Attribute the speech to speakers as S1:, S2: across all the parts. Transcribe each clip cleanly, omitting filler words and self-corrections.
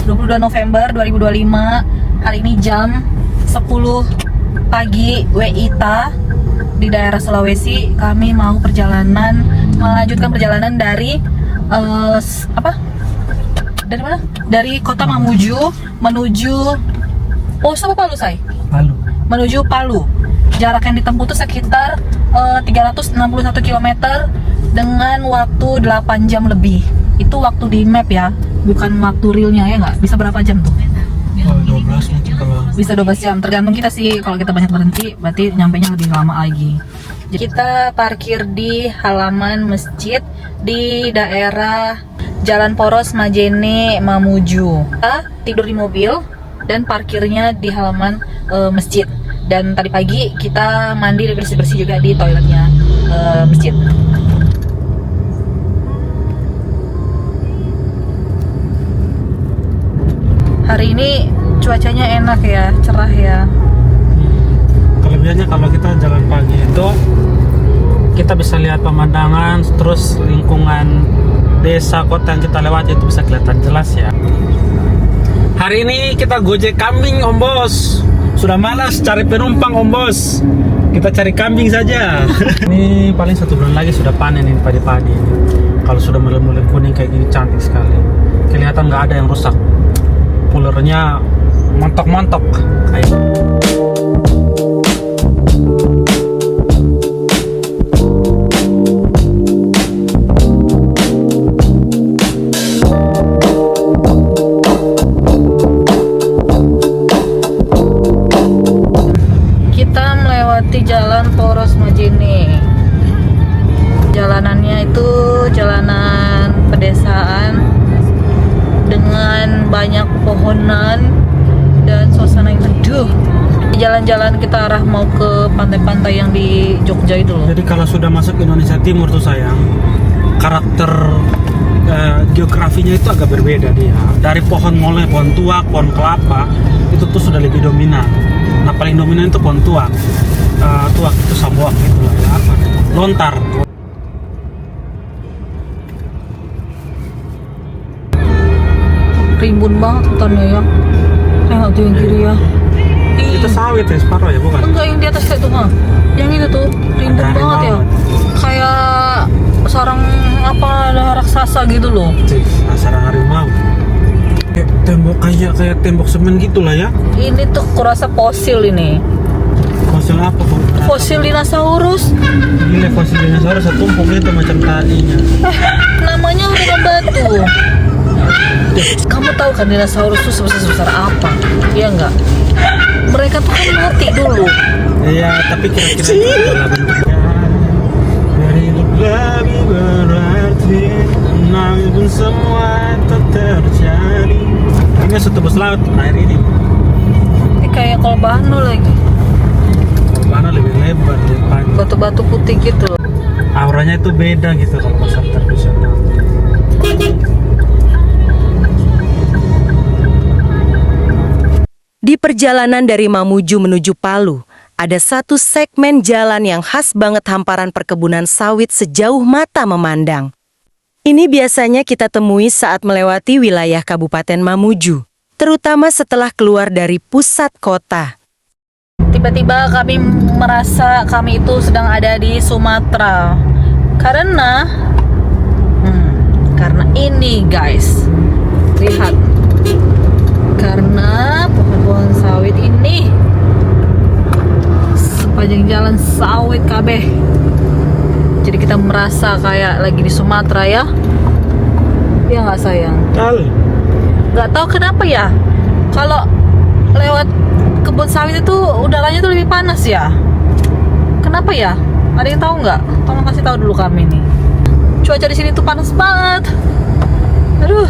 S1: 22 November 2025. Hari ini jam 10 pagi WITA di daerah Sulawesi. Kami mau melanjutkan perjalanan dari dari mana? Dari kota Mamuju menuju Palu, Say?
S2: Palu.
S1: Menuju Palu. Jarak yang ditempuh itu sekitar 361 km dengan waktu 8 jam lebih. Itu waktu di map ya, bukan waktu realnya ya nggak? Bisa berapa jam tuh?
S2: 12 mungkin kalau.
S1: Bisa 12 jam, tergantung kita sih. Kalau kita banyak berhenti, berarti nyampainya lebih lama lagi. Jadi kita parkir di halaman masjid di daerah Jalan Poros Majene Mamuju. Kita tidur di mobil dan parkirnya di halaman masjid. Dan tadi pagi kita mandi dan bersih-bersih juga di toiletnya masjid. Hari ini cuacanya enak ya, cerah ya.
S2: Kelebihannya kalau kita jalan pagi itu kita bisa lihat pemandangan, terus lingkungan desa kota yang kita lewati itu bisa kelihatan jelas ya. Hari ini kita gojek kambing Om Bos. Sudah malas cari penumpang Om Bos. Kita cari kambing saja. Ini paling 1 bulan lagi sudah panen ini padi-padi. Kalau sudah mulai kuning kayak gini cantik sekali. Kelihatan nggak ada yang rusak. Pulernya montok-montok kayak.
S1: Jalan Poros Majene. Jalanannya itu jalanan pedesaan dengan banyak pohonan dan suasana yang teduh. Jalan-jalan kita arah mau ke pantai-pantai yang di Jogja itu loh.
S2: Jadi kalau sudah masuk Indonesia Timur tuh sayang, karakter geografinya itu agak berbeda dia. Dari pohon mulai pohon tua, pohon kelapa itu tuh sudah lebih dominan. Nah paling dominan itu pohon tuak. Tuak itu sambuak gitu lah ya, apa gitu. Lontar.
S1: Rimbun banget hutannya ya. Kayak tuh yang kiri ya.
S2: Itu sawit ya, separuh ya bukan?
S1: Enggak, yang di atas itu mah. Yang itu tuh rimbun
S2: Ada
S1: banget ya. Kayak sarang ada raksasa gitu loh.
S2: Sarang harimau. Kayak tembok semen gitulah ya.
S1: Ini tuh kurasa fosil ini.
S2: Fosil apa?
S1: Fosil dinosaurus.
S2: Gila, fosil dinosaurus setumpuk itu macam tadinya.
S1: Namanya lubang batu. Kamu tahu kan dinosaurus itu sebesar apa? Iya enggak? Mereka tuh kan mati dulu.
S2: Iya, tapi kira-kira itu adalah bentuknya. Hidup lebih berarti, namun semua tak terjadi. Ini setebus laut air ini.
S1: Ini kayak Kolbano lagi.
S2: Kolbano lebih lebar, lebih panjang.
S1: Batu-batu putih gitu loh.
S2: Auranya itu beda gitu kalau pasar tradisional.
S3: Di perjalanan dari Mamuju menuju Palu, ada satu segmen jalan yang khas banget hamparan perkebunan sawit sejauh mata memandang. Ini biasanya kita temui saat melewati wilayah Kabupaten Mamuju, terutama setelah keluar dari pusat kota.
S1: Tiba-tiba kami merasa kami itu sedang ada di Sumatera. Karena ini guys. Lihat. Karena pohon-pohon sawit ini sepanjang jalan sawit kabeh. Jadi kita merasa kayak lagi di Sumatera ya. Iya nggak sayang? Nggak tahu kenapa ya. Kalau lewat kebun sawit itu udaranya tuh lebih panas ya. Kenapa ya? Ada yang tahu nggak? Tolong kasih tahu dulu kami nih. Cuaca di sini tuh panas banget. Aduh.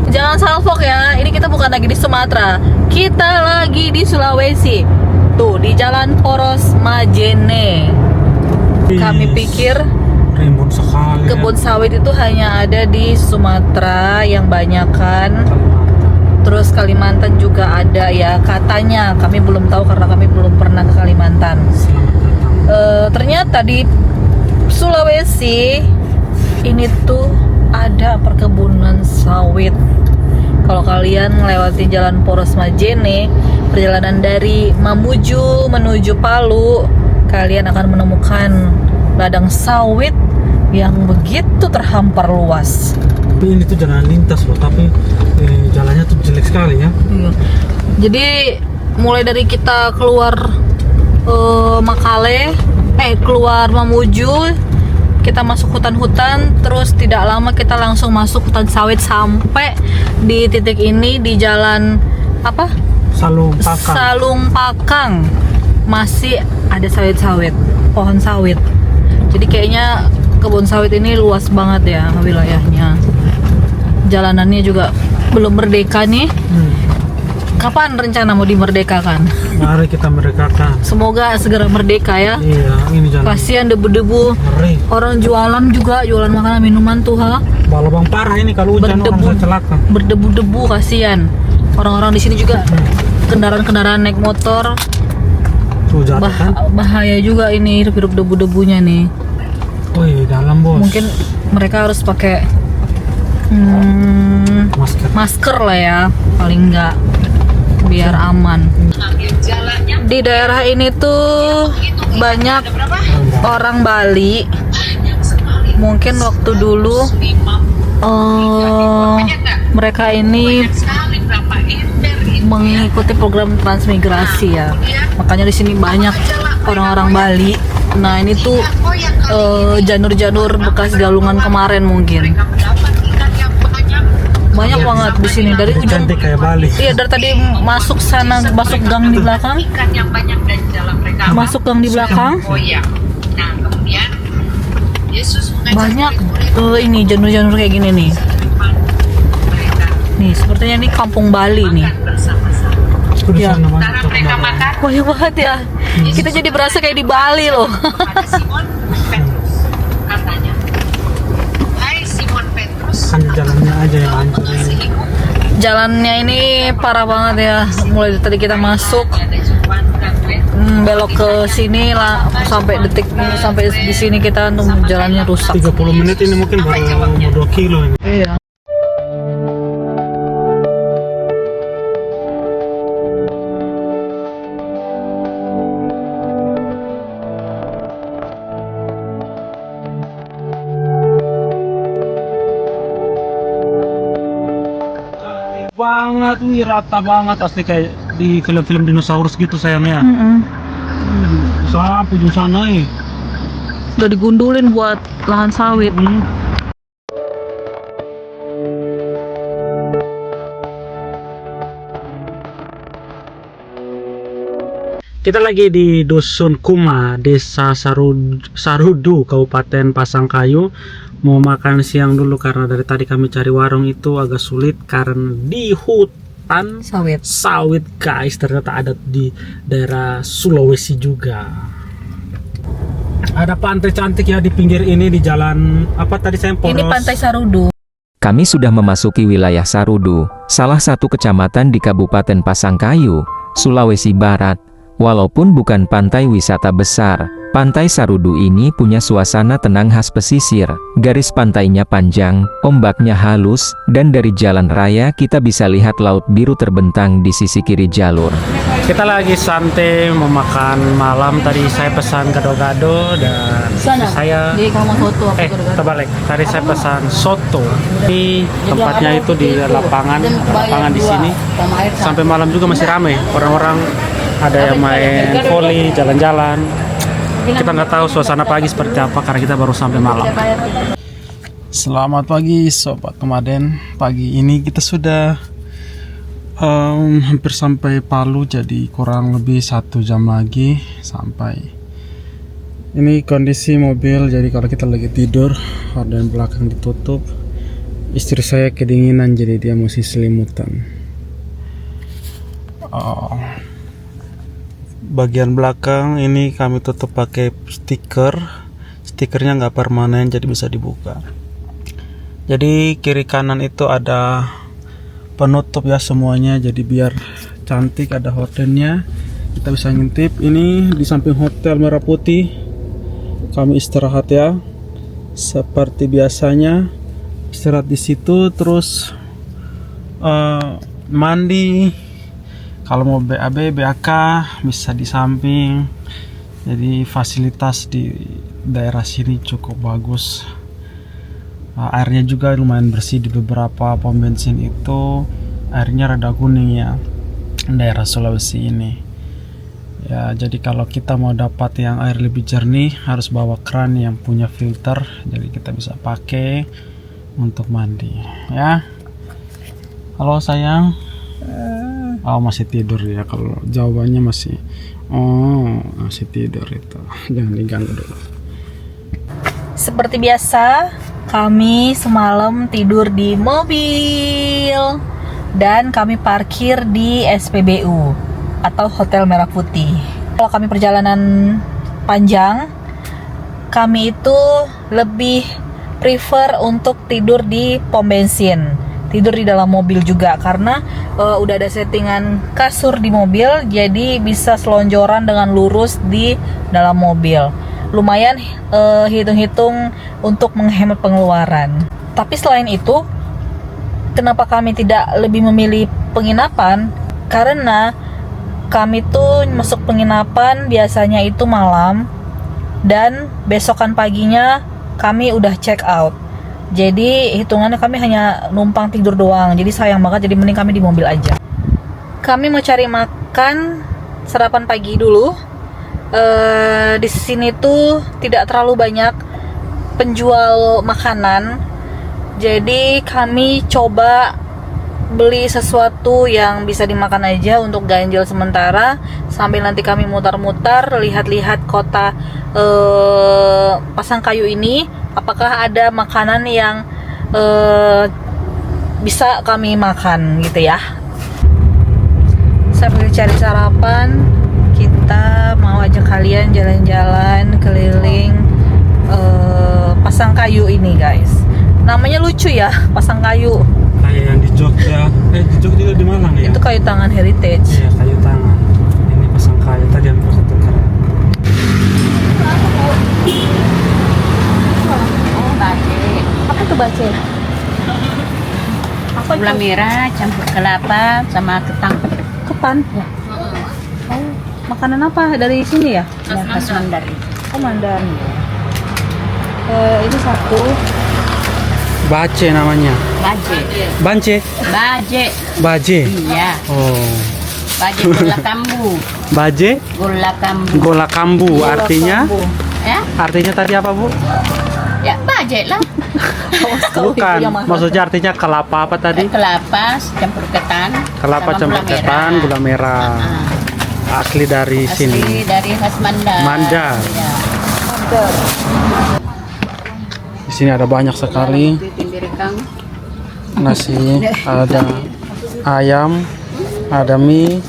S1: Jangan salfok ya. Ini kita bukan lagi di Sumatera. Kita lagi di Sulawesi. Tuh di Jalan Poros Majene. Kami pikir
S2: rimbun sekali.
S1: Kebun sawit itu hanya ada di Sumatera yang banyak kan. Terus Kalimantan juga ada ya katanya. Kami belum tahu karena kami belum pernah ke Kalimantan. Ternyata di Sulawesi ini tuh ada perkebunan sawit Kalau kalian melewati jalan Poros Majene, perjalanan dari Mamuju menuju Palu, kalian akan menemukan ladang sawit yang begitu terhampar luas.
S2: Tapi ini tuh jalan lintas loh, tapi jalannya tuh jelek sekali ya.
S1: Iya. Jadi mulai dari kita keluar Makale, keluar Mamuju, kita masuk hutan-hutan, terus tidak lama kita langsung masuk hutan sawit sampai di titik ini di jalan apa?
S2: Salung Pakang.
S1: Salung Pakang. Masih ada sawit-sawit, pohon sawit. Jadi kayaknya kebun sawit ini luas banget ya wilayahnya. Jalanannya juga belum merdeka nih. Kapan rencana mau dimerdekakan?
S2: Mari kita merdekakan.
S1: Semoga segera merdeka ya.
S2: Iya, ini jalan.
S1: Kasihan debu-debu.
S2: Ngeri.
S1: Orang jualan juga, jualan makanan minuman tuh ha.
S2: Balabang parah ini kalau hujan orang bisa celaka.
S1: Berdebu-debu, kasihan. Orang-orang di sini juga kendaraan-kendaraan naik motor.
S2: Tuh jatuh kan?
S1: Bahaya juga ini hirup debu-debunya nih.
S2: Oh iya, dalam bos.
S1: Mungkin mereka harus pakai masker lah ya, paling enggak, biar aman. Di daerah ini tuh banyak orang Bali. Mungkin waktu dulu mereka ini mengikuti program transmigrasi ya, makanya di sini banyak orang-orang Bali. Nah ini tuh janur-janur bekas galungan kemarin mungkin. Banyak banget di sini dari ujung.
S2: Cantik kayak Bali.
S1: Iya, dari tadi masuk sana, masuk gang di belakang. Masuk gang di belakang. Banyak ini janur-janur kayak gini nih. Nih, sepertinya ini kampung Bali nih. Ya. Banyak banget ya. Kita jadi berasa kayak di Bali loh.
S2: Kan jalannya aja yang hancur ini.
S1: Jalannya ini parah banget ya. Mulai dari tadi kita masuk, belok ke sini lah, sampai detik ini, sampai di sini kita jalannya rusak.
S2: 30 menit ini mungkin baru mau 2 kilo ini.
S1: Iya.
S2: Banget, wih rata banget asli kayak di film-film dinosaurus gitu sayangnya. Sampai ujung sana
S1: Udah digundulin buat lahan sawit.
S2: Kita lagi di Dusun Kuma, Desa Sarudu, Kabupaten Pasangkayu. Mau makan siang dulu karena dari tadi kami cari warung itu agak sulit karena di hutan sawit guys. Ternyata ada di daerah Sulawesi juga. Ada pantai cantik ya di pinggir ini, di jalan apa tadi saya Poros.
S1: Ini Pantai Sarudu.
S4: Kami sudah memasuki wilayah Sarudu, salah satu kecamatan di Kabupaten Pasangkayu, Sulawesi Barat. Walaupun bukan pantai wisata besar, Pantai Sarudu ini punya suasana tenang khas pesisir. Garis pantainya panjang, ombaknya halus, dan dari jalan raya kita bisa lihat laut biru terbentang di sisi kiri jalur.
S2: Kita lagi santai mau makan malam. Tadi saya pesan gado-gado dan saya terbalik. Tadi saya pesan soto. Di tempatnya itu di lapangan di sini. Sampai malam juga masih ramai. Orang-orang ada yang main voli, jalan-jalan. Kita nggak tahu suasana pagi seperti apa karena kita baru sampai malam. Selamat pagi sobat Nomaden. Pagi ini kita sudah hampir sampai Palu, jadi kurang lebih 1 jam lagi sampai. Ini kondisi mobil, jadi kalau kita lagi tidur horden belakang ditutup. Istri saya kedinginan jadi dia mesti selimutan. Bagian belakang ini kami tutup pakai stikernya nggak permanen jadi bisa dibuka. Jadi kiri kanan itu ada penutup ya semuanya, jadi biar cantik, ada hordennya, kita bisa ngintip. Ini di samping Hotel Merah Putih kami istirahat ya seperti biasanya, istirahat di situ. Terus mandi. Kalau mau BAB, BAK bisa di samping. Jadi fasilitas di daerah sini cukup bagus. Airnya juga lumayan bersih. Di beberapa pom bensin itu airnya rada kuning ya, daerah Sulawesi ini. Ya, jadi kalau kita mau dapat yang air lebih jernih harus bawa keran yang punya filter. Jadi kita bisa pakai untuk mandi ya. Halo sayang. Oh, masih tidur ya. Kalau jawabannya masih masih tidur itu. Jangan diganggu dulu.
S1: Seperti biasa, kami semalam tidur di mobil dan kami parkir di SPBU atau Hotel Merah Putih. Kalau kami perjalanan panjang, kami itu lebih prefer untuk tidur di pom bensin, tidur di dalam mobil juga karena udah ada settingan kasur di mobil, jadi bisa selonjoran dengan lurus di dalam mobil. Lumayan hitung-hitung untuk menghemat pengeluaran. Tapi selain itu, kenapa kami tidak lebih memilih penginapan? Karena kami tuh masuk penginapan biasanya itu malam dan besokan paginya kami udah check out. Jadi hitungannya kami hanya numpang tidur doang. Jadi sayang banget, jadi mending kami di mobil aja. Kami mau cari makan sarapan pagi dulu. Di sini tuh tidak terlalu banyak penjual makanan. Jadi kami coba beli sesuatu yang bisa dimakan aja untuk ganjil sementara sambil nanti kami mutar-mutar lihat-lihat kota Pasangkayu ini, apakah ada makanan yang bisa kami makan gitu ya. Sambil cari sarapan, kita mau ajak kalian jalan-jalan keliling Pasangkayu ini guys. Namanya lucu ya, Pasangkayu.
S2: Kayak yang di Jogja. Di Jogja juga di Malang ya?
S1: Itu kayu tangan heritage.
S2: Iya, kayu tangan. Ini Pasangkayu. Tadi yang satu keren.
S1: Apa itu bace? Apa
S5: Gula merah campur kelapa sama ketan.
S1: Ketan? Ya. Oh, makanan apa dari sini ya?
S5: Ya, khas Mandarin.
S1: Oh, Mandarin. Ini satu.
S2: Bace namanya.
S5: Baje.
S2: Bance?
S5: Baje.
S2: Baje.
S5: Iya.
S2: Oh.
S5: Baje gula kambu.
S2: Baje?
S5: Gula kambu.
S2: Gola kambu. Artinya?
S1: Kambu.
S5: Ya?
S2: Artinya tadi apa, Bu?
S5: Ya baje lah.
S2: Bukan. Maksudnya artinya kelapa apa tadi?
S5: Kelapa campur ketan.
S2: Kelapa
S5: sama
S2: campur
S5: gula
S2: ketan,
S5: merah.
S2: gula merah. Asli dari
S5: Asli
S2: sini.
S5: dari khas Mandar.
S2: Mandar.
S5: Ya.
S2: Di sini ada banyak sekali nasi, ada ayam, ada mie,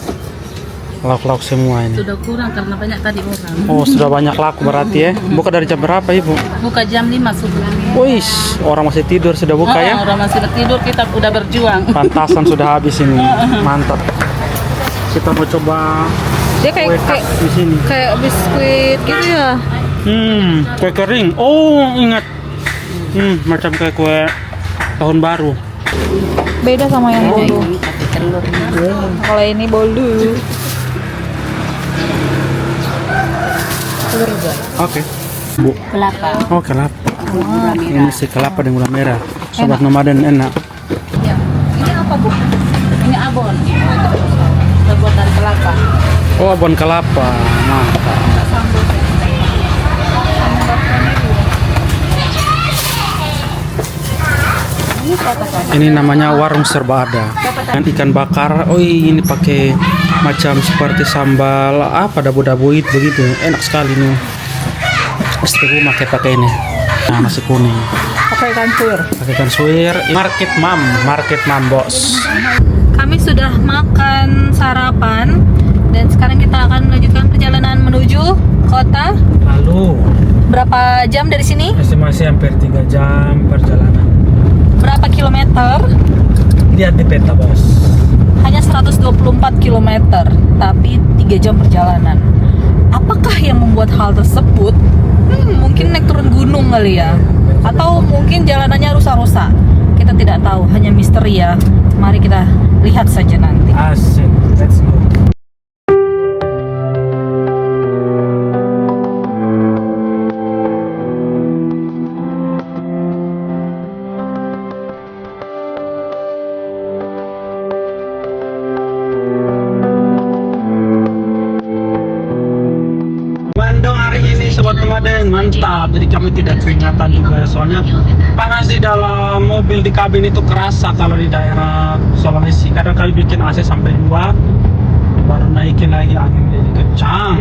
S2: lauk-lauk semua ini.
S5: Sudah kurang karena banyak tadi orang.
S2: Oh, sudah banyak laku berarti ya. Buka dari jam berapa, Ibu?
S5: Buka jam 5 subuh.
S2: Wih, orang masih tidur sudah buka ya.
S5: Orang masih tidur, kita udah berjuang.
S2: Pantasan sudah habis ini. Mantap. Kita mau coba
S1: Dia
S2: kue khas di sini.
S1: kayak biskuit gitu ya.
S2: Kue kering. Oh, ingat. Macam kayak kue tahun baru.
S1: Beda sama yang bolu.
S5: Pakai telur.
S1: Kalau ini bolu.
S2: Oke. Bu.
S5: Kelapa.
S2: Oh, kelapa.
S5: Gula merah.
S2: Ini si kelapa dan gula merah. Sobat nomaden enak.
S5: Ya. Ini apa bu? Ini abon. Terbuat dari kelapa.
S2: Oh, abon kelapa. Mantap. Ini namanya warung serba ada. Dengan ikan bakar. Oh, ini pakai macam seperti sambal apa dabu-dabu itu begitu. Enak sekali nih. Istriku pakai ini. Nah, nasi kuning.
S1: Pakai ikan suwir.
S2: Pakai ikan suwir. Market mam bos.
S1: Kami sudah makan sarapan dan sekarang kita akan melanjutkan perjalanan menuju kota.
S2: Lalu
S1: Berapa jam dari sini?
S2: estimasi hampir 3 jam perjalanan.
S1: Berapa kilometer?
S2: Lihat di peta bos.
S1: Hanya 124 km, tapi 3 jam perjalanan. Apakah yang membuat hal tersebut? Mungkin naik turun gunung kali ya. Atau mungkin jalanannya rusak-rusak. kita tidak tahu, hanya misteri ya. Mari kita lihat saja nanti.
S2: Asik, let's go. Bandung hari ini sobat nomaden mantap, jadi kami tidak keringatan juga ya, soalnya panas di dalam mobil di kabin itu kerasa. Kalau di daerah Sulawesi kadang kali bikin AC sampai 2 baru naikin lagi angin jadi kencang.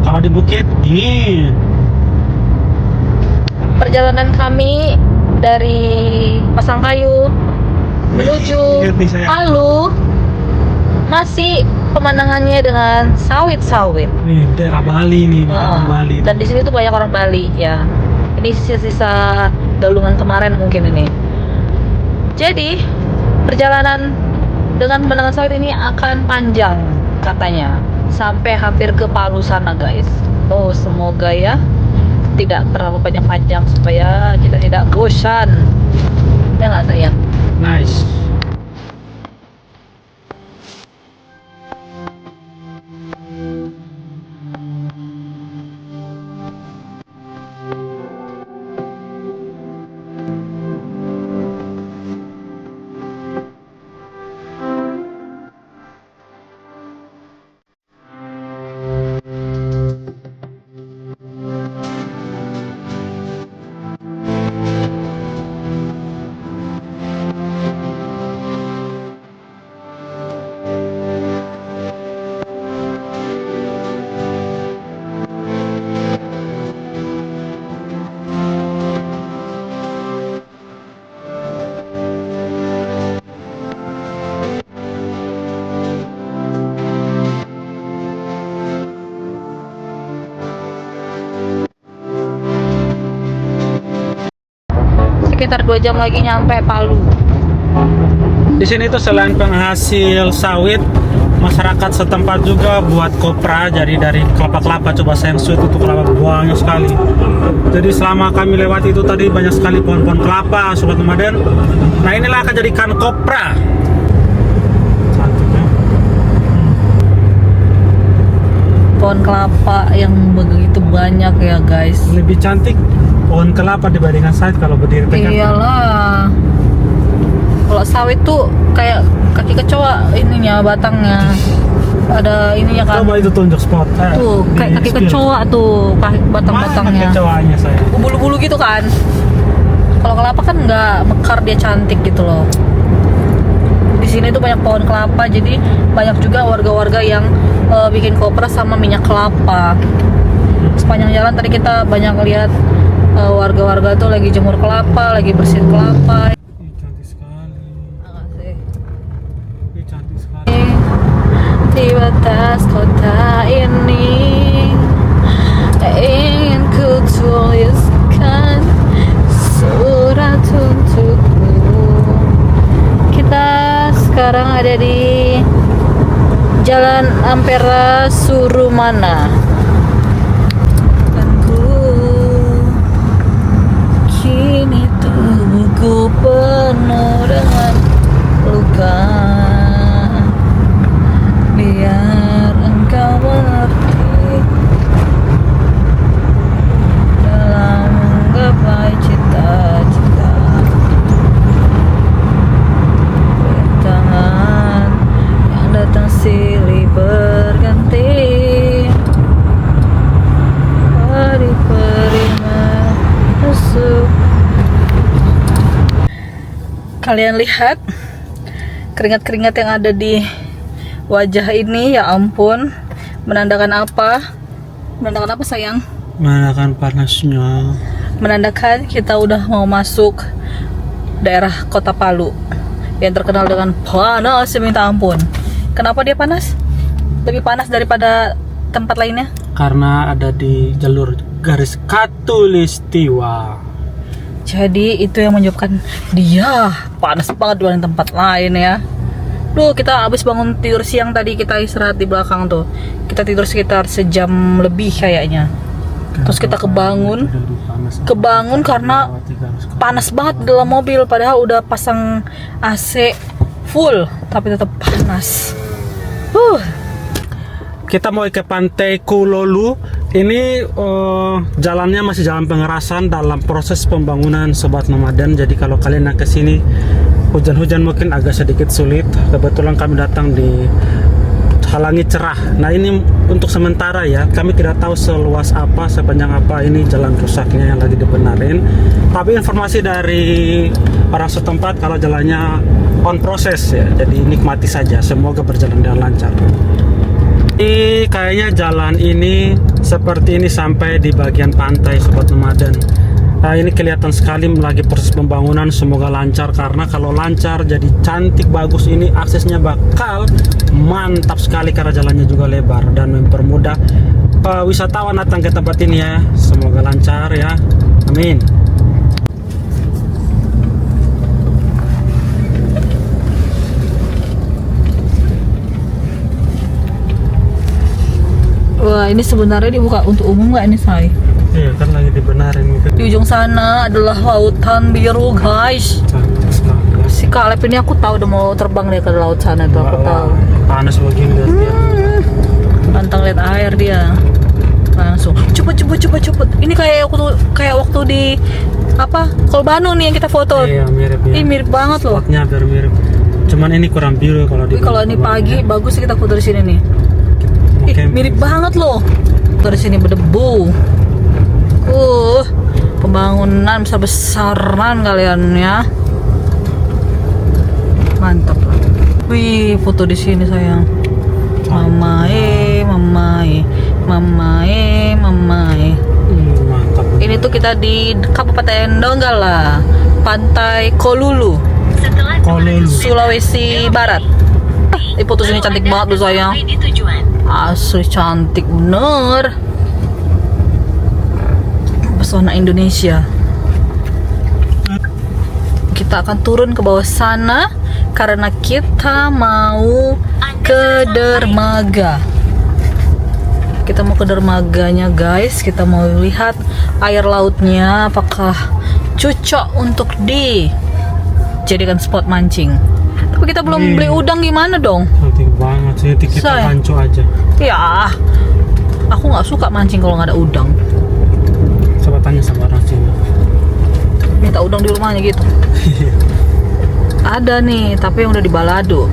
S2: Kalau di bukit dingin.
S1: Perjalanan kami dari Pasangkayu menuju
S2: Ingat nih saya.
S1: Palu masih pemandangannya dengan sawit-sawit.
S2: Nih daerah Bali nih, daerah Bali.
S1: Dan di sini tuh banyak orang Bali ya. Ini sisa-sisa dalungan kemarin mungkin ini. Jadi perjalanan dengan pemandangan sawit ini akan panjang katanya, sampai hampir ke Palu sana guys. Oh semoga ya tidak terlalu panjang-panjang supaya kita tidak bosan. Ya nggak sayang?
S2: Nice.
S1: Sekitar 2 jam lagi nyampe Palu.
S2: Di sini tuh selain penghasil sawit, masyarakat setempat juga buat kopra. Jadi dari kelapa-kelapa coba sensut itu kelapa banyak sekali. Jadi selama kami lewat itu tadi banyak sekali pohon-pohon kelapa, sobat nomaden. Nah inilah akan jadikan kopra. Cantik ya.
S1: Pohon kelapa yang begitu banyak ya guys.
S2: Lebih cantik pohon kelapa dibandingkan sawit kalau berdiri tegak.
S1: Iyalah. Kalau sawit tuh kayak kaki kecoa ininya, batangnya. Ada ininya kan.
S2: Coba itu tunjuk spot.
S1: Tuh, kayak kaki kecoa tuh, batang-batangnya.
S2: Mana kecoanya saya?
S1: Bulu-bulu gitu kan. Kalau kelapa kan nggak mekar, dia cantik gitu loh. Di sini tuh banyak pohon kelapa, jadi banyak juga warga-warga yang bikin kopra sama minyak kelapa. Sepanjang jalan tadi kita banyak lihat warga-warga tuh lagi jemur kelapa, lagi bersihin kelapa.
S2: Ih, cantik sekali.
S1: Makasih.
S2: Ih, cantik sekali.
S1: Di batas kota ini ingin ku tuliskan surat untukmu. Kita sekarang ada di Jalan Ampera Surumana. Dan ku kini tubuhku penuh dengan luka. Biar engkau mengerti dalam menggapai cita-cita. Tangan yang datang silih berganti, peri-peri masuk. Kalian lihat keringat-keringat yang ada di wajah ini, ya ampun. Menandakan apa? Menandakan apa sayang?
S2: Menandakan panasnya.
S1: Menandakan kita udah mau masuk daerah kota Palu yang terkenal dengan panas minta ampun. Kenapa dia panas? Lebih panas daripada tempat lainnya?
S2: Karena ada di jalur garis khatulistiwa.
S1: Jadi itu yang menyebabkan dia panas banget dibanding tempat lain ya. Duh, kita habis bangun tidur siang tadi, kita istirahat di belakang tuh. Kita tidur sekitar sejam lebih kayaknya. Terus kita kebangun karena panas banget di dalam mobil, padahal udah pasang AC full tapi tetap panas.
S2: Kita mau ke Pantai Kulolu. Ini jalannya masih jalan pengerasan dalam proses pembangunan Sobat Nomaden. Jadi kalau kalian ke sini hujan-hujan mungkin agak sedikit sulit. Kebetulan kami datang di halangi cerah. Nah ini untuk sementara ya, kami tidak tahu seluas apa, sepanjang apa ini jalan rusaknya yang lagi dibenarin. Tapi informasi dari orang setempat kalau jalannya on proses ya, jadi nikmati saja. Semoga berjalan dengan lancar. Ini kayaknya jalan ini seperti ini sampai di bagian pantai Sobat Nomaden. Nah, ini kelihatan sekali lagi proses pembangunan, semoga lancar, karena kalau lancar jadi cantik bagus, ini aksesnya bakal mantap sekali karena jalannya juga lebar dan mempermudah wisatawan datang ke tempat ini ya. Semoga lancar ya, amin.
S1: Wah, ini sebenarnya dibuka untuk umum nggak ini, Say?
S2: Iya kan lagi dibenarin.
S1: Di ujung sana adalah lautan biru, guys. Si Kaleb ini aku tahu udah mau terbang dia ke laut sana tuh, aku tahu.
S2: Panas begini dia.
S1: Pantang lihat air dia. Langsung cepet. Ini kayak waktu di apa? Kolbanu nih yang kita foto.
S2: Iya, mirip ya.
S1: Ih, mirip banget loh.
S2: Spotnya hampir mirip. Cuman ini kurang biru kalau di.
S1: Kalau ini pagi bagus sih kita foto di sini nih. Ih, mirip banget loh. Foto di sini berdebu. Pembangunan besar-besaran kalian ya. Mantap lah. Wih, foto di sini sayang. Mamae.
S2: Mantap.
S1: Ini tuh kita di Kabupaten Donggala, Pantai Kolulu, Sulawesi Barat. Foto sini cantik banget tuh sayang. Asli cantik bener. Pesona Indonesia. Kita akan turun ke bawah sana karena kita mau ke dermaga. Kita mau ke dermaganya guys. Kita mau lihat air lautnya apakah cocok untuk dijadikan spot mancing. Tapi kita belum beli udang, gimana dong?
S2: Cantik banget sih, kita rancu aja.
S1: Ya, aku nggak suka mancing kalau nggak ada udang.
S2: Coba tanya sama orang sini.
S1: Minta udang di rumahnya gitu. Ada nih, tapi yang udah di balado.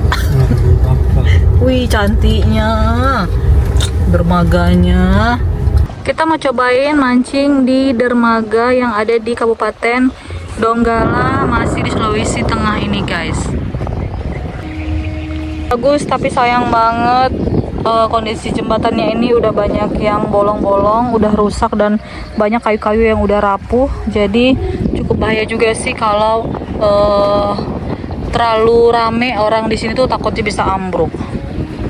S1: Wih, cantiknya dermaganya. Kita mau cobain mancing di dermaga yang ada di Kabupaten Donggala, masih di Sulawesi Tengah ini guys. Bagus, tapi sayang banget kondisi jembatannya ini udah banyak yang bolong-bolong, udah rusak dan banyak kayu-kayu yang udah rapuh. Jadi cukup bahaya juga sih kalau terlalu rame orang di sini tuh, takutnya bisa ambruk.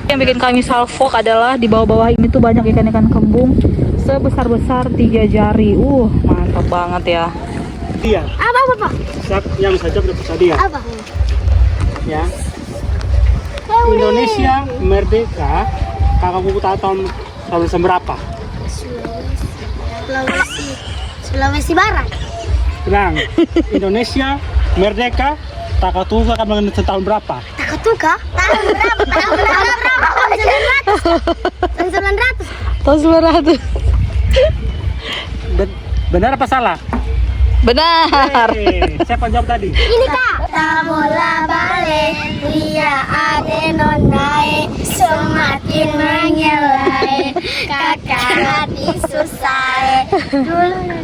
S1: Yang bikin kami salfok adalah di bawah-bawah ini tuh banyak ikan-ikan kembung sebesar-besar 3 jari. Mantap banget ya.
S2: Dia.
S5: Apa Pak?
S2: Yang saja berpesan dia.
S5: Apa?
S2: Ya. Indonesia merdeka, kakakku tahu tahun berapa?
S5: Sulawesi Barat.
S2: Tenang. Indonesia merdeka, Takatuka akan mengenai tahun berapa?
S5: Takatuka? Tahun berapa? Tahun 900.
S1: Tahun 900.
S2: Benar apa salah?
S1: Benar.
S2: Siapa jawab tadi?
S5: Ini Kak. Tamola bale, dia ade nonae, semakin menyelai, kakak hati susah. Dulu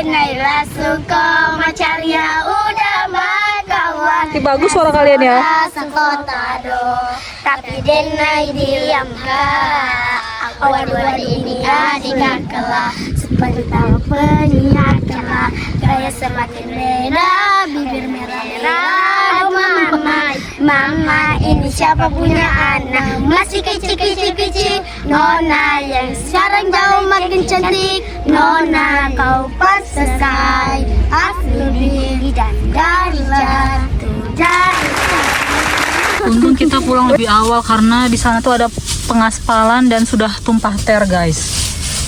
S5: nailah suka macaria udah makawan.
S1: Bagus suara kalian ya.
S5: Sengkotado, tapi denai diam kak. Awan-awan ini adik kalah, sepantang penyiar kalah. Gaya semakin merah, bibir merah-merah. Mama ini siapa punya anak? Masih kecil-kecil. Nona yang sekarang jauh makin cantik. Nona kau pas selesai. Aku diri dan dari jatuh dari.
S1: Untung kita pulang lebih awal karena di sana tuh ada pengaspalan dan sudah tumpah ter guys.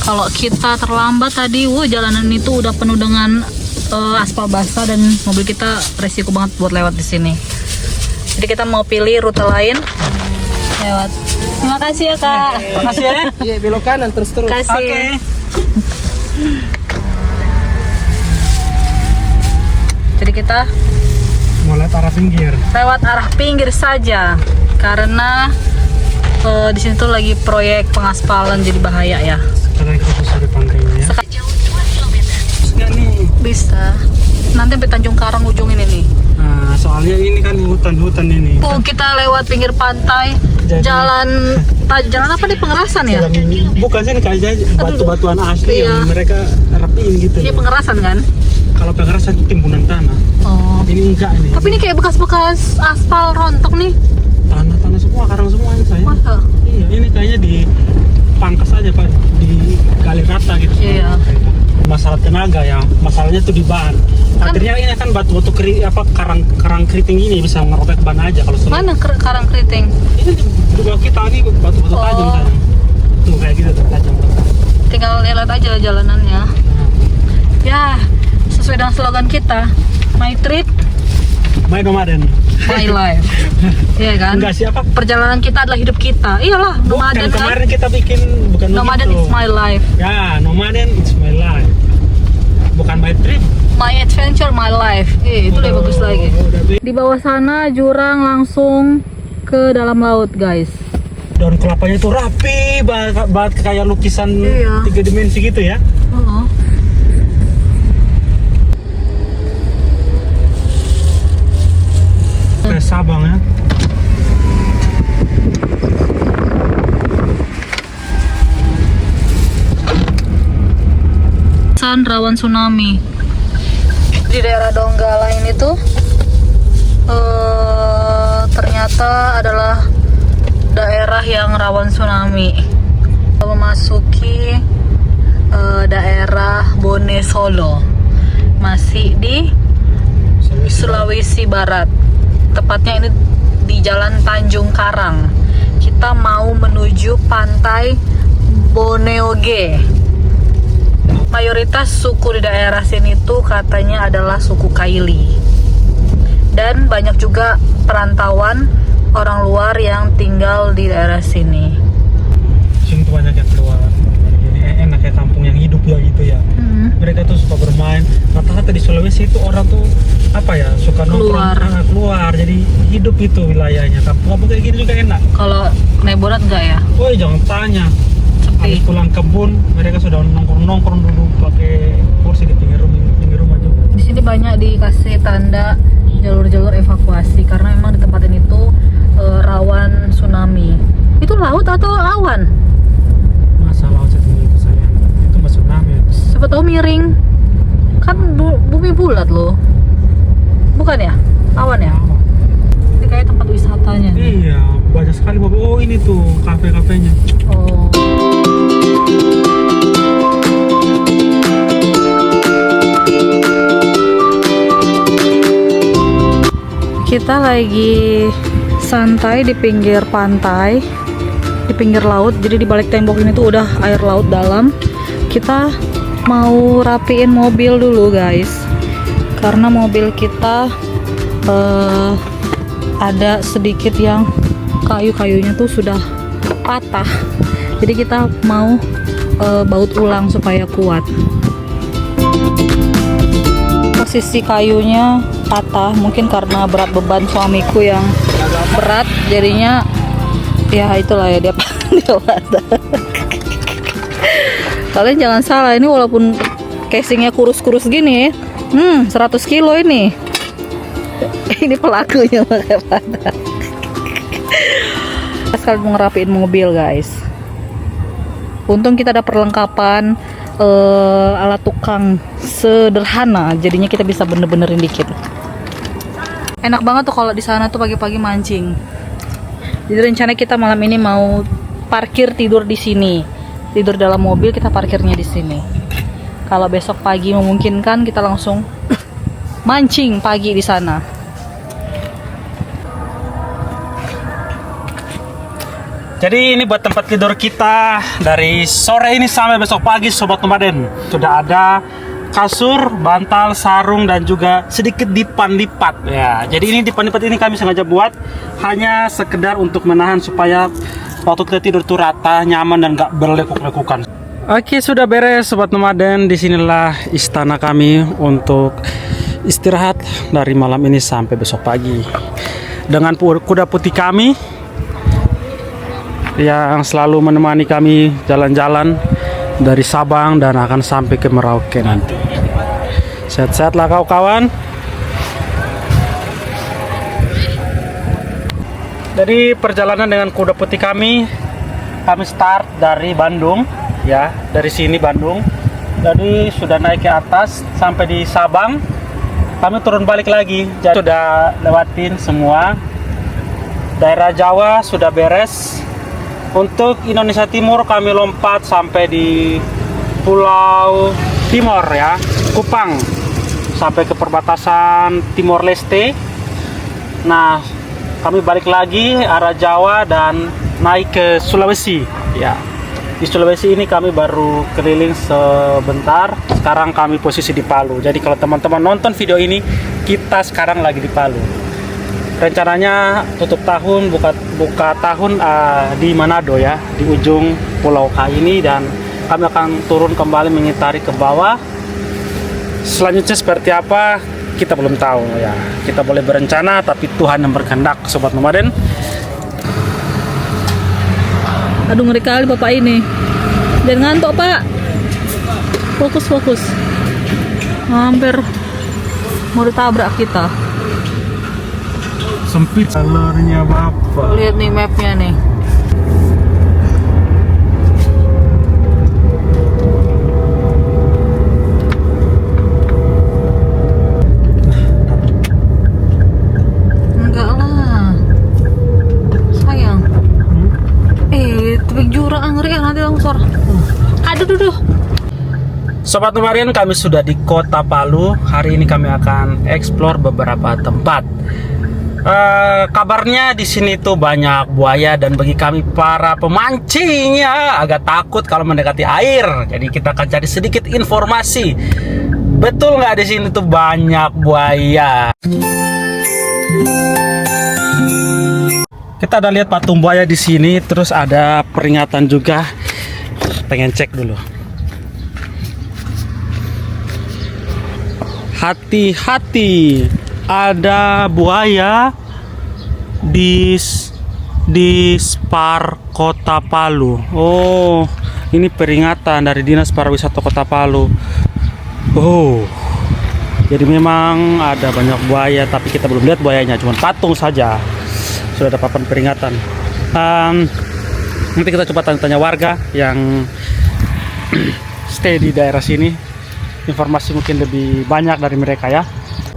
S1: Kalau kita terlambat tadi, jalanan itu udah penuh dengan aspal basah dan mobil kita resiko banget buat lewat di sini. Jadi kita mau pilih rute lain lewat. Terima kasih ya kak.
S2: Makasih ya.
S6: Iya, belok kanan terus.
S1: Kasih.
S2: Oke.
S1: Jadi kita
S2: Mulai arah pinggir.
S1: lewat arah pinggir saja karena di sini tuh lagi proyek pengaspalan jadi bahaya ya.
S2: Sekarang kita susuri pantainya ya. Enggak nih.
S1: Bisa. Nanti sampai Tanjung Karang ujung ini nih.
S2: Nah, soalnya ini kan hutan-hutan ini.
S1: Tuh kita lewat pinggir pantai,
S2: Jadi-
S1: jalan apa nih, Pengerasan ya?
S2: Bukan sih kayak batu-batuan asli
S1: Iya.
S2: yang mereka rapiin gitu.
S1: Ini Pengerasan kan?
S2: Kalau Pengerasan itu timbunan tanah.
S1: Oh.
S2: Ini enggak nih.
S1: Tapi ini kayak bekas-bekas aspal rontok nih.
S2: Tanah-tanah semua, karang semua ini saya.
S1: Masa?
S2: Iya, ini kayaknya di pangkas aja Pak, di gali rata gitu.
S1: Iya.
S2: Masalah tenaga ya, masalahnya tuh di ban. Akhirnya ini kan batu-batu karang keriting ini bisa ngerobek ban aja kalau sulit.
S1: Mana karang keriting?
S2: Ini di bawah kita ini batu-batu tajam
S1: Oh.
S2: kan. Tuh kayak gitu tuh tajam.
S1: Tinggal lihat aja jalanannya. Ya, sesuai dengan slogan kita, My Trip,
S2: My nomaden.
S1: My Life. Iya kan?
S2: Enggak siapa?
S1: Perjalanan kita adalah hidup kita. Iyalah, nomaden
S2: Bukan,
S1: kan?
S2: kemarin kita bikin bukan
S1: Nomaden
S2: begitu.
S1: is my life.
S2: Ya, nomaden it's my life. Bukan my trip.
S1: My adventure, my life. Itu lebih bagus lagi. Di bawah sana jurang langsung ke dalam laut, guys.
S2: Daun kelapanya itu rapi banget kayak lukisan
S1: Iya.
S2: 3 dimensi gitu ya.
S1: Oh.
S2: Kayak Sabang ya.
S1: Rawan tsunami di daerah Donggala ini tuh ternyata adalah daerah yang rawan tsunami. Memasuki daerah Bone Solo, masih di Sulawesi Barat, tepatnya ini di Jalan Tanjung Karang. Kita mau menuju pantai Boneoge. Mayoritas suku di daerah sini tuh katanya adalah suku Kaili. Dan banyak juga perantauan orang luar yang tinggal di daerah sini.
S2: Sini tuh banyak yang keluar. Ini enak kayak kampung yang hidup ya gitu ya. Mereka tuh suka bermain. Rata-rata di Sulawesi itu orang tuh apa ya, suka nongkrong keluar. Jadi hidup itu wilayahnya. Kampung-kampung kayak gini juga enak.
S1: Kalau naik boat enggak ya?
S2: Woi, jangan tanya. Habis
S1: Sepi.
S2: pulang kebun, mereka sudah nongkrong dulu pakai kursi di pinggir rumah juga.
S1: Di sini banyak dikasih tanda jalur-jalur evakuasi karena memang di tempat ini tuh rawan tsunami. Itu laut atau awan?
S2: Masa laut setinggi itu sayang? Itu nggak tsunami.
S1: Siapa tahu miring. Kan bumi bulat loh. Bukan ya? Awan ya? Ini kayak tempat wisatanya.
S2: Iya, banyak sekali. Oh, ini tuh kafe-kafenya.
S1: Oh. Kita lagi santai di pinggir pantai, di pinggir laut. Jadi di balik tembok ini tuh udah air laut dalam. Kita mau rapiin mobil dulu, guys. Karena mobil kita ada sedikit yang kayu-kayunya tuh sudah patah. Jadi kita mau baut ulang supaya kuat. Posisi kayunya patah mungkin karena berat beban suamiku yang berat, jadinya ya itulah ya dia patah. Kalian jangan salah, ini walaupun casingnya kurus-kurus gini 100 kilo ini pelakunya makanya patah. Sekali mau ngerapiin mobil, guys. Untung kita ada perlengkapan alat tukang sederhana, jadinya kita bisa bener-benerin dikit. Enak banget tuh kalau di sana tuh pagi-pagi mancing. Jadi rencana kita malam ini mau parkir tidur di sini, tidur dalam mobil, kita parkirnya di sini. Kalau besok pagi memungkinkan kita langsung mancing pagi di sana.
S2: Jadi ini buat tempat tidur kita dari sore ini sampai besok pagi Sobat Nomaden. Sudah ada kasur, bantal, sarung dan juga sedikit dipan lipat ya. Jadi ini dipan lipat ini kami sengaja buat hanya sekedar untuk menahan supaya waktu kita tidur tuh rata, nyaman dan gak berlekuk-lekukan. Oke, sudah beres Sobat Nomaden. Disinilah istana kami untuk istirahat dari malam ini sampai besok pagi. Dengan kuda putih kami yang selalu menemani kami jalan-jalan dari Sabang dan akan sampai ke Merauke nanti. Sehat-sehatlah kau kawan. Jadi perjalanan dengan kuda putih kami start dari Bandung ya, dari sini Bandung. Jadi sudah naik ke atas sampai di Sabang, kami turun balik lagi. Jadi sudah lewatin semua daerah Jawa, sudah beres. Untuk Indonesia Timur kami lompat sampai di Pulau Timor ya, Kupang, sampai ke perbatasan Timor Leste. Nah, kami balik lagi arah Jawa dan naik ke Sulawesi ya. Di Sulawesi ini kami baru keliling sebentar. Sekarang kami posisi di Palu. Jadi kalau teman-teman nonton video ini, kita sekarang lagi di Palu. Rencananya tutup tahun, buka tahun di Manado ya, di ujung Pulau K ini, dan kami akan turun kembali mengitari ke bawah. Selanjutnya seperti apa kita belum tahu ya. Kita boleh berencana tapi Tuhan yang berkehendak Sobat Nomaden.
S1: Aduh, ngeri kali bapak ini. Jangan ngantuk pak. Fokus. Hampir mau ditabrak kita.
S2: Sempit jalurnya bapak.
S1: Lihat nih mapnya nih. Enggak lah. Sayang. Tebing jurang ngeri nanti longsor. Aduh.
S2: Sobat Nomaden, kami sudah di Kota Palu. Hari ini kami akan eksplor beberapa tempat. Kabarnya di sini tuh banyak buaya dan bagi kami para pemancing ya agak takut kalau mendekati air. Jadi kita akan cari sedikit informasi. Betul nggak di sini tuh banyak buaya? Kita ada lihat patung buaya di sini, terus ada peringatan juga. Pengen cek dulu. Hati-hati, ada buaya di Spar Kota Palu. Oh, ini peringatan dari Dinas Pariwisata Kota Palu. Oh, jadi memang ada banyak buaya, tapi kita belum lihat buayanya, cuma patung saja. Sudah ada papan peringatan. Nanti kita coba tanya-tanya warga yang stay di daerah sini. Informasi mungkin lebih banyak dari mereka ya.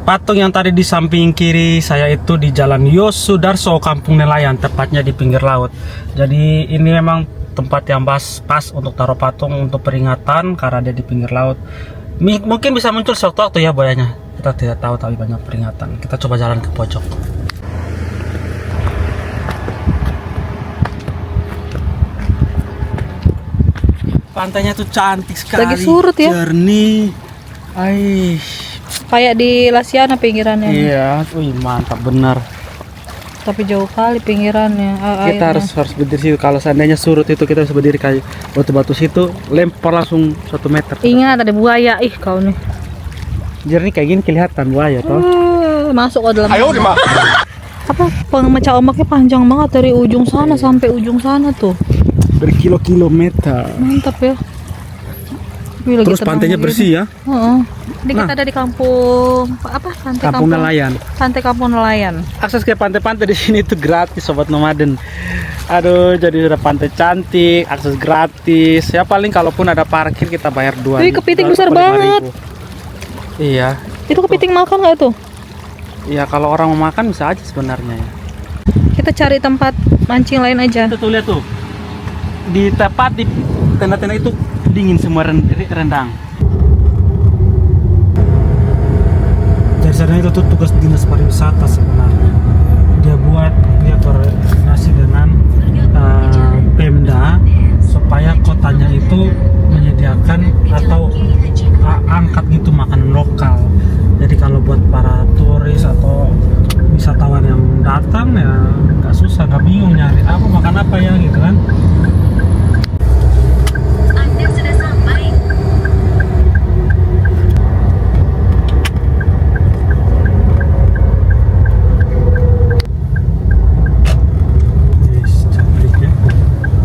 S2: Patung yang tadi di samping kiri saya itu di Jalan Yosudarso, Kampung Nelayan, tepatnya di pinggir laut. Jadi ini memang tempat yang pas untuk taruh patung untuk peringatan karena dia di pinggir laut. Mungkin bisa muncul sewaktu-waktu ya buayanya. Kita tidak tahu, tapi banyak peringatan. Kita coba jalan ke pojok. Pantainya tuh cantik sekali.
S1: Lagi surut ya?
S2: Jernih.
S1: Kayak di Lasiana pinggirannya.
S2: Iya, wih mantap benar.
S1: Tapi jauh kali pinggirannya.
S2: Kita harus berdiri situ. Kalau seandainya surut itu kita harus berdiri kayak batu-batu situ, lempar langsung 1 meter.
S1: Ingat ada buaya, kau nih.
S2: Jernih kayak gini kelihatan buaya toh.
S1: Masuk ke dalam. Apa pemecah ombaknya panjang banget dari ujung sana sampai ujung sana tuh.
S2: Berkilo-kilometer.
S1: Mantap ya. Wih,
S2: Terus pantainya bersih ya.
S1: Ini kita ada di kampung apa?
S2: Kampung Nelayan.
S1: Pantai Kampung Nelayan.
S2: Akses ke pantai-pantai di sini itu gratis Sobat Nomaden. Aduh, jadi sudah pantai cantik, akses gratis. Ya paling kalaupun ada parkir kita bayar 2.
S1: Wih, kepiting besar banget.
S2: Iya.
S1: Itu kepiting makan nggak tuh?
S2: Iya, kalau orang mau makan bisa aja sebenarnya ya.
S1: Kita cari tempat mancing lain aja.
S2: Tuh lihat tuh. Di tepat di tenda-tenda itu dingin semua rendang. Dari sana itu tuh tugas dinas pariwisata sebenarnya. Dia koordinasi dengan makan apa ya gitu kan. Cantiknya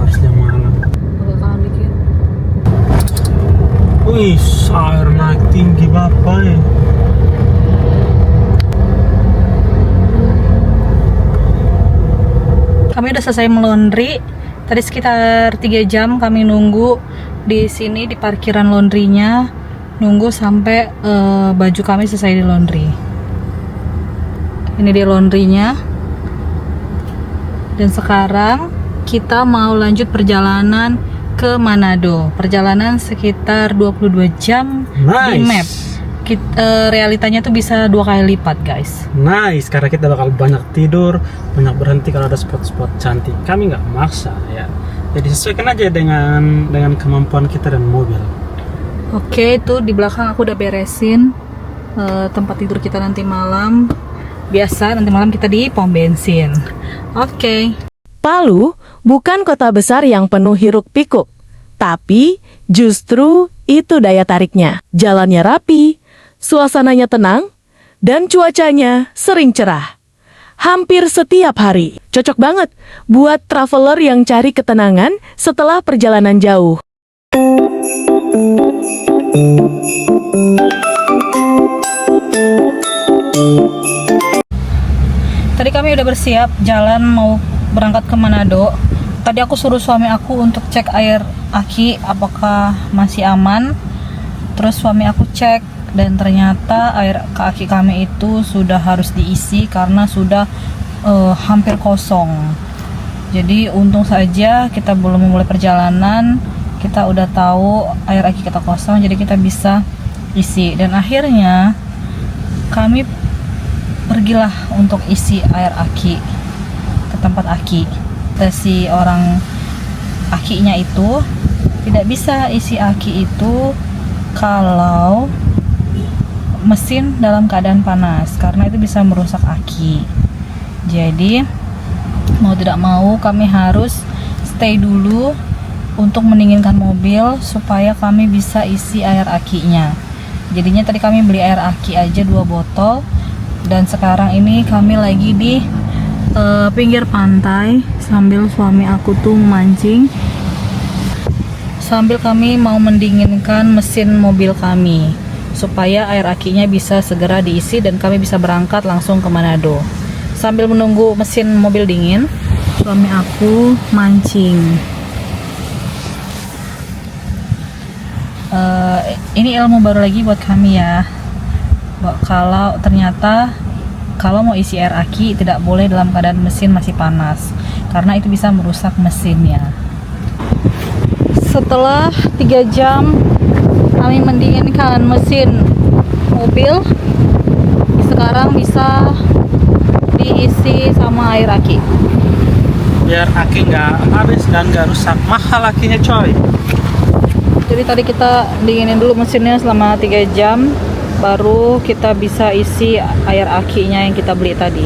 S2: harusnya malam.
S1: Agak kangen dikit.
S2: Wih, air naik tinggi bapak ya.
S1: Kami udah selesai melondri. Tadi sekitar 3 jam kami nunggu di sini di parkiran laundrynya, nunggu sampai baju kami selesai di laundry. Ini di laundrynya. Dan sekarang kita mau lanjut perjalanan ke Manado. Perjalanan sekitar 22 jam di map. Realitanya tuh bisa 2 kali lipat, guys.
S2: Nice, karena kita bakal banyak tidur, banyak berhenti kalau ada spot-spot cantik. Kami nggak maksa ya. Jadi sesuaikan aja dengan kemampuan kita dan mobil.
S1: Oke, itu di belakang aku udah beresin tempat tidur kita nanti malam. Biasa nanti malam kita di pom bensin. Oke.
S3: Palu bukan kota besar yang penuh hiruk-pikuk, tapi justru itu daya tariknya. Jalannya rapi, suasananya tenang, dan cuacanya sering cerah. Hampir setiap hari. Cocok banget buat traveler yang cari ketenangan setelah perjalanan jauh.
S1: Tadi kami udah bersiap jalan mau berangkat ke Manado. Tadi aku suruh suami aku untuk cek air aki apakah masih aman. Terus suami aku cek dan ternyata air aki kami itu sudah harus diisi karena sudah hampir kosong. Jadi untung saja kita belum memulai perjalanan, kita udah tahu air aki kita kosong, jadi kita bisa isi. Dan akhirnya kami pergilah untuk isi air aki ke tempat aki. Si orang akinya itu tidak bisa isi aki itu kalau mesin dalam keadaan panas, karena itu bisa merusak aki. Jadi mau tidak mau kami harus stay dulu untuk mendinginkan mobil supaya kami bisa isi air akinya. Jadinya tadi kami beli air aki aja 2 botol. Dan sekarang ini kami lagi di pinggir pantai sambil suami aku tuh memancing, sambil kami mau mendinginkan mesin mobil kami supaya air akinya bisa segera diisi dan kami bisa berangkat langsung ke Manado. Sambil menunggu mesin mobil dingin, suami aku mancing. Ini ilmu baru lagi buat kami ya. Kalau ternyata kalau mau isi air aki tidak boleh dalam keadaan mesin masih panas, karena itu bisa merusak mesinnya. Setelah 3 jam kami mendinginkan mesin mobil, sekarang bisa diisi sama air aki.
S2: Biar aki nggak habis dan nggak rusak. Mahal akinya coy.
S1: Jadi tadi kita dinginin dulu mesinnya selama 3 jam, baru kita bisa isi air akinya yang kita beli tadi.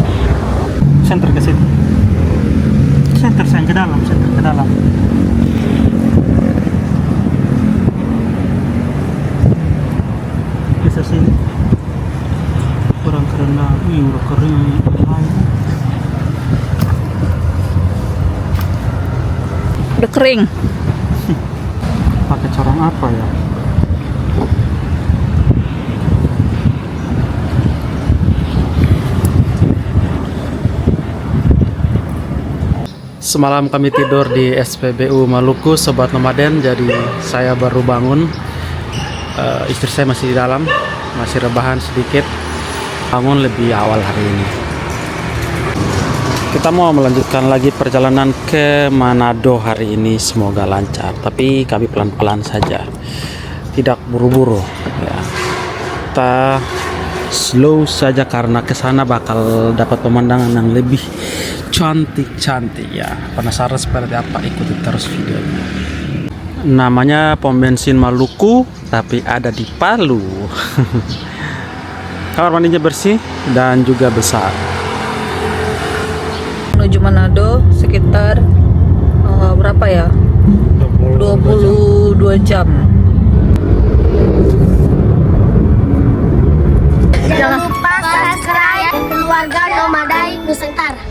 S2: Center ke situ. Center sayang, ke dalam, center ke dalam. Bisa sini. Kurang karena udah kering.
S1: Udah kering.
S2: Pakai corong apa ya? Semalam kami tidur di SPBU Maluku, Sobat Nomaden. Jadi saya baru bangun, istri saya masih di dalam, masih rebahan sedikit. Bangun lebih awal hari ini. Kita mau melanjutkan lagi perjalanan ke Manado hari ini. Semoga lancar, tapi kami pelan-pelan saja, tidak buru-buru ya. Kita slow saja karena kesana bakal dapat pemandangan yang lebih cantik-cantik ya. Penasaran seperti apa? Ikuti terus videonya. Namanya pom bensin Maluku, tapi ada di Palu. Kamar mandinya bersih dan juga besar.
S1: Menuju Manado sekitar berapa ya? 22 jam.
S6: Jangan lupa subscribe keluarga Nomadai Nusantara.